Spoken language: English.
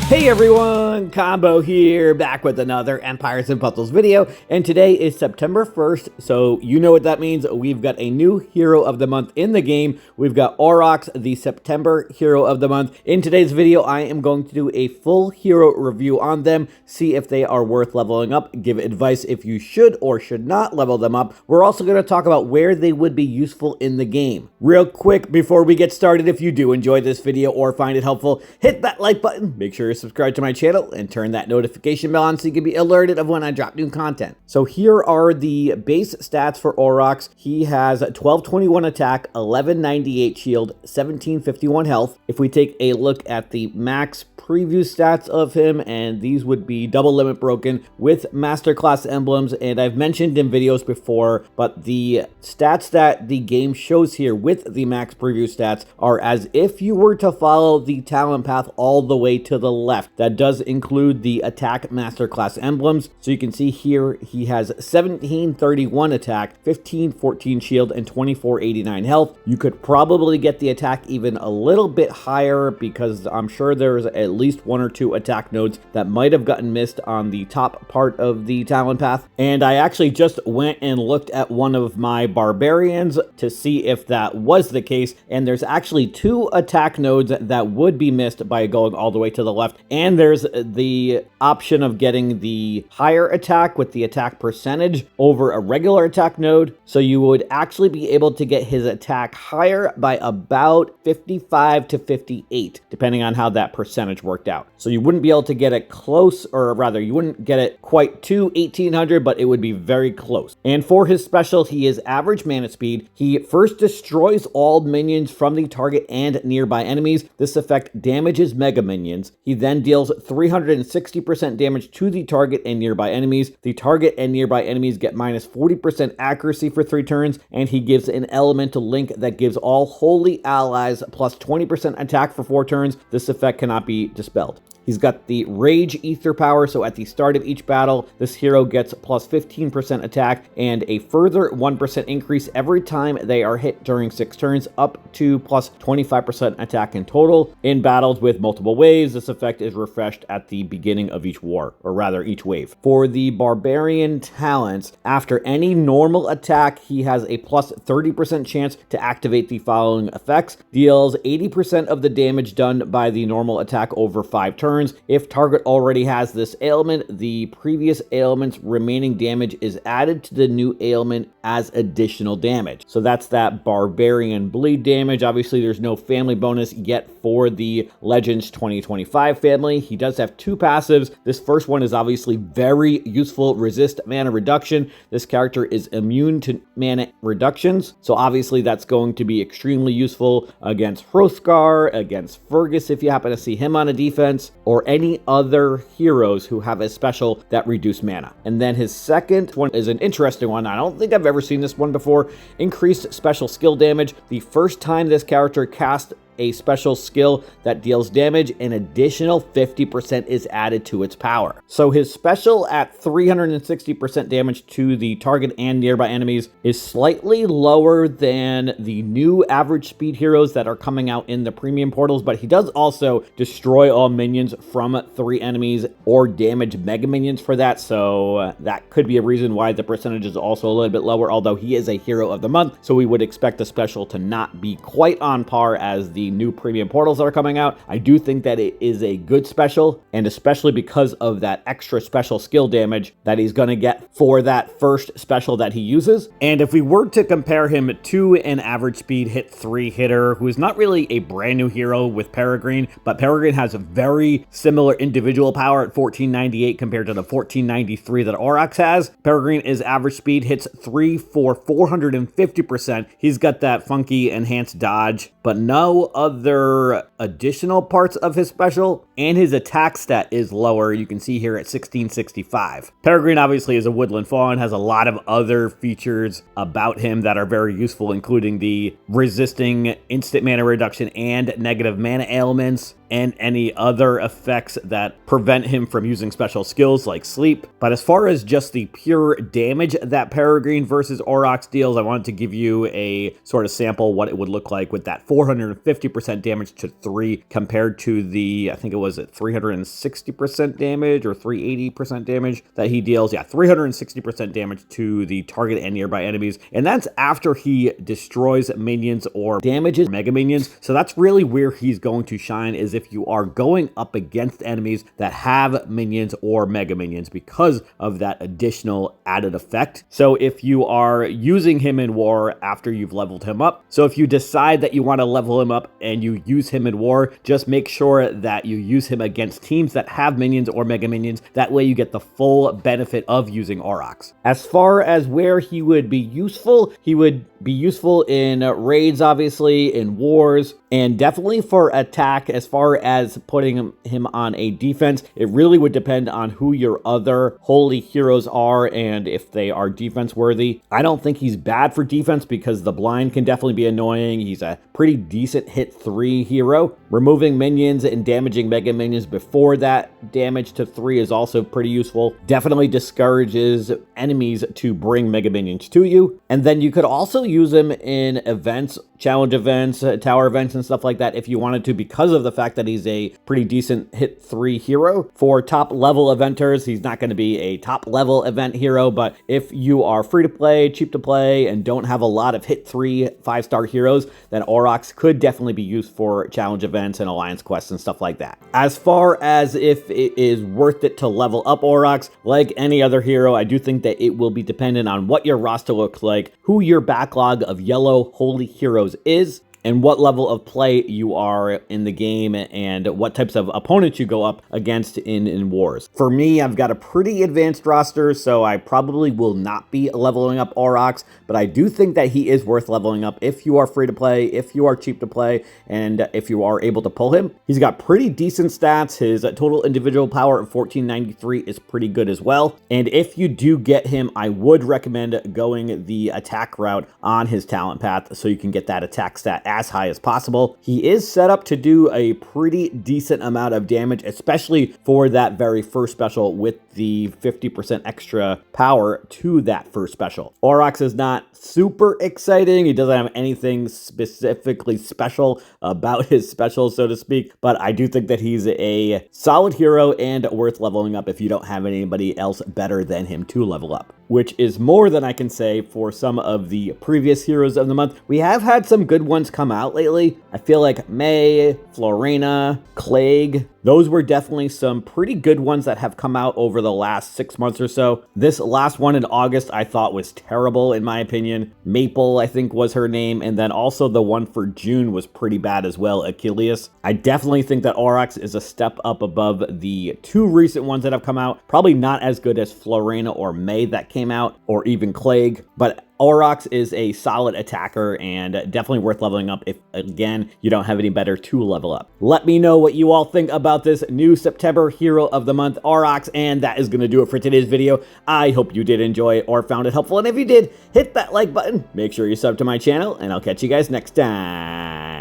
Hey everyone, Combo here, back with another Empires and Puzzles video, and today is September 1st, so you know what that means. We've got a new Hero of the Month in the game. We've got Orox, the September Hero of the Month. In today's video, I am going to do a full hero review on them, see if they are worth leveling up, give advice if you should or should not level them up. We're also going to talk about where they would be useful in the game. Real quick, before we get started, if you do enjoy this video or find it helpful, hit that like button, make sure you're subscribe to my channel and turn that notification bell on so you can be alerted of when I drop new content. So here are the base stats for Aurox. He has 1221 attack, 1198 shield, 1751 health. If we take a look at the max preview stats of him, and these would be double limit broken with masterclass emblems, and I've mentioned in videos before, but the stats that the game shows here with the max preview stats are as if you were to follow the talent path all the way to the left. That does include the attack masterclass emblems. So you can see here he has 1731 attack, 1514 shield, and 2489 health. You could probably get the attack even a little bit higher because I'm sure there's at least one or two attack nodes that might have gotten missed on the top part of the talent path. And I actually just went and looked at one of my barbarians to see if that was the case, and there's actually two attack nodes that would be missed by going all the way to the left. And there's the option of getting the higher attack with the attack percentage over a regular attack node. So you would actually be able to get his attack higher by about 55 to 58, depending on how that percentage worked out. So you wouldn't be able to get it close, or rather you wouldn't get it quite to 1800, but it would be very close. And for his special, he is average mana speed. He first destroys all minions from the target and nearby enemies. This effect damages mega minions. He then deals 360% damage to the target and nearby enemies. The target and nearby enemies get minus 40% accuracy for 3 turns, and he gives an elemental link that gives all holy allies plus 20% attack for 4 turns. This effect cannot be dispelled. He's got the Rage Ether power, so at the start of each battle, this hero gets plus 15% attack and a further 1% increase every time they are hit during 6 turns, up to plus 25% attack in total. In battles with multiple waves, this effect is refreshed at the beginning of each war, or rather each wave. For the Barbarian talents, after any normal attack, he has a plus 30% chance to activate the following effects. Deals 80% of the damage done by the normal attack over 5 turns. If target already has this ailment, the previous ailment's remaining damage is added to the new ailment as additional damage. So that's that Barbarian bleed damage. Obviously, there's no family bonus yet for the Legends 2025 family. He does have 2 passives. This first one is obviously very useful. Resist mana reduction. This character is immune to mana reductions. So obviously that's going to be extremely useful against Hrothgar, against Fergus if you happen to see him on a defense, or any other heroes who have a special that reduce mana. And then his second one is an interesting one. I don't think I've ever seen this one before. Increased special skill damage. The first time this character casts a special skill that deals damage, an additional 50% is added to its power. So his special at 360% damage to the target and nearby enemies is slightly lower than the new average speed heroes that are coming out in the premium portals, but he does also destroy all minions from 3 enemies or damage mega minions for that. So that could be a reason why the percentage is also a little bit lower, although he is a hero of the month. So we would expect the special to not be quite on par as the new premium portals that are coming out. I do think that it is a good special, and especially because of that extra special skill damage that he's going to get for that first special that he uses. And if we were to compare him to an average speed hit 3 hitter who is not really a brand new hero with Peregrine, but Peregrine has a very similar individual power at 1498 compared to the 1493 that Aurox has. Peregrine is average speed hits 3 for 450%. He's got that funky enhanced dodge, but no other additional parts of his special, and his attack stat is lower. You can see here at 1665. Peregrine obviously is a woodland fawn, has a lot of other features about him that are very useful, including the resisting instant mana reduction and negative mana ailments. and any other effects that prevent him from using special skills like sleep. But as far as just the pure damage that Peregrine versus Aurox deals, I wanted to give you a sort of sample what it would look like with that 450% damage to 3 compared to the, I think it was at 360% damage or 380% damage that he deals. Yeah, 360% damage to the target and nearby enemies. And that's after he destroys minions or damages mega minions. So that's really where he's going to shine, is if you are going up against enemies that have minions or mega minions, because of that additional added effect. So if you are using him in war after you've leveled him up, so if you decide that you want to level him up and you use him in war, just make sure that you use him against teams that have minions or mega minions. That way you get the full benefit of using Aurox. As far as where he would be useful, he would be useful in raids, obviously, in wars, and definitely for attack. As far as putting him on a defense, it really would depend on who your other holy heroes are and if they are defense worthy. I don't think he's bad for defense because the blind can definitely be annoying. He's a pretty decent hit 3 hero. Removing minions and damaging mega minions before that damage to 3 is also pretty useful. Definitely discourages enemies to bring mega minions to you. And then you could also use him in events, challenge events, tower events, and stuff like that if you wanted to, because of the fact that he's a pretty decent hit 3 hero. For top level eventers, he's not going to be a top level event hero, but if you are free to play, cheap to play, and don't have a lot of hit 3 5-star heroes, then Aurox could definitely be used for challenge events and alliance quests and stuff like that. As far as if it is worth it to level up Aurox, like any other hero, I do think that it will be dependent on what your roster looks like, who your backlog of yellow holy heroes is, and what level of play you are in the game and what types of opponents you go up against in wars. For me, I've got a pretty advanced roster, so I probably will not be leveling up Aurox, but I do think that he is worth leveling up if you are free to play, if you are cheap to play, and if you are able to pull him. He's got pretty decent stats. His total individual power of 1493 is pretty good as well. And if you do get him, I would recommend going the attack route on his talent path so you can get that attack stat as high as possible. He is set up to do a pretty decent amount of damage, especially for that very first special with the 50% extra power to that first special. Aurox is not super exciting. He doesn't have anything specifically special about his special, so to speak, but I do think that he's a solid hero and worth leveling up if you don't have anybody else better than him to level up, which is more than I can say for some of the previous heroes of the month. We have had some good ones come out lately. I feel like May, Florena, Clegg, those were definitely some pretty good ones that have come out over the last 6 months or so. This last one in August I thought was terrible in my opinion. Maple, I think was her name, and then also the one for June was pretty bad as well, Achilles. I definitely think that Aurox is a step up above the 2 recent ones that have come out. Probably not as good as Florena or May that came out, or even Clegg, but Aurox is a solid attacker and definitely worth leveling up if, again, you don't have any better to level up. Let me know what you all think about this new September Hero of the Month, Aurox, and that is going to do it for today's video. I hope you did enjoy it or found it helpful, and if you did, hit that like button, make sure you sub to my channel, and I'll catch you guys next time.